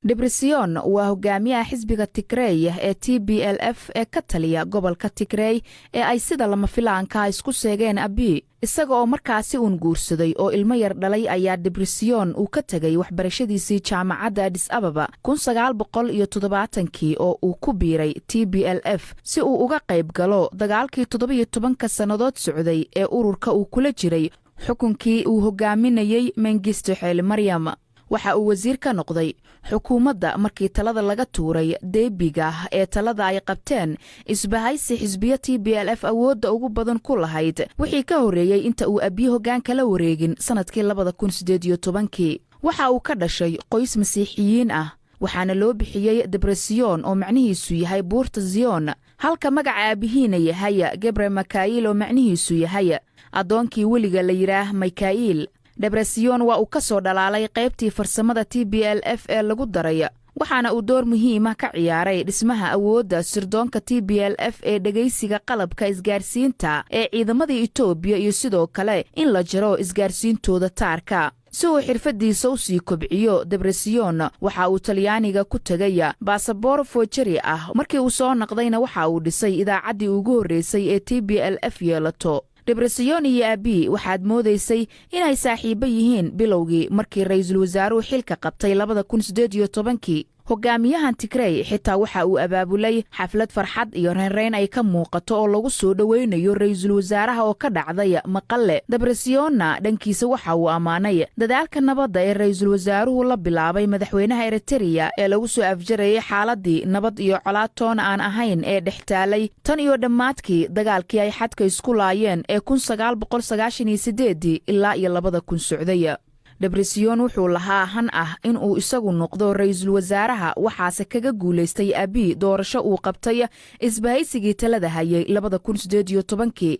Debretsion waa hogaamiyaha xisbiga Tigray ee TPLF ee ka taliya gobolka Tigray ee ay sida lama filaanka isku seegeen Abiy isaga oo markaasi uun guursaday oo ilmo yar dhalay ayaa Debretsion uu ka tagay waxbarashadiisii jaamacadda Addis Ababa 1970kii oo uu ku biiray TPLF si uu uga qayb galo dagaalkii 17 sannadood socday ee ururka uu kula jiray xukunkii uu hogaaminayay Mengistu Haile Mariam. waxa uu wasiir ka noqday xukuumadda markii talada laga tuuray deebiga ee talada ay qabteen isbahaysi xisbiya TPLF awoodda ugu badan ku lahayd wixii ka horeeyay inta uu Abiy hoggaanka la wareegin sanadkii 2018kii. waxa uu ka dhashay qoys masiixiyiin ah waxaana loo bixiyay Debretsion oo macnihiisu yahay buurta Zion, halka magaca aabihiina yahay Gebre Mikail oo macnihiisu yahay adoonkii weliga la yiraahdo Mikail. Debretsion waa uu ka soo dhalaalay qaybtii farsamada TPLF ee lagu daray waxaana uu door muhiim ah ka ciyaaray dhismaha awoodda sirdoonka TPLF ee dhageysiga qalabka isgaarsiinta ee ciidamada Itoobiya iyo sidoo kale in la jaro isgaarsiintooda taarka. si uu xirfadiisa u sii kobciyo, Debretsion waxa uu Talyaaniga ku tagay baasaboor foojari ah markii uu soo noqdayna waxa uu dhisay idaacaddii ugu horeysay ee TPLF yeelato. Debretsion iyo Abiy waxaad moodaysay inay saaxiibo yihiin bilowgii markii ra'iisul wasaaruhu xilka qabtay 2018kii. hogaamiyahan Tigray xitaa waxa uu abaabulay xaflad farxad iyo reereyn ay ka muuqato oo lagu soo dhaweynayo ra'iisul wasaaraha oo ka dhacday Maqale. Debretsionna dhankiisa waxa uu amaanay dadaalka nabadda ee ra'iisul wasaaruhu la bilaabay madaxweynaha Eritrea ee lagu soo afjarayay xaaladii nabad iyo colaatoon aan ahayn ee dhextaalay tan iyo dhammaadkii dagaalkii ay xadka isku laayeen ee 1998 ilaa 2000 socday. Debretsion wuxuu lahaa han ah in uu isagu noqdo ra'iisul wasaaraha waxaase kaga guuleystay Abiy doorasho uu qabtay isbahaysigii talada hayay 2018kii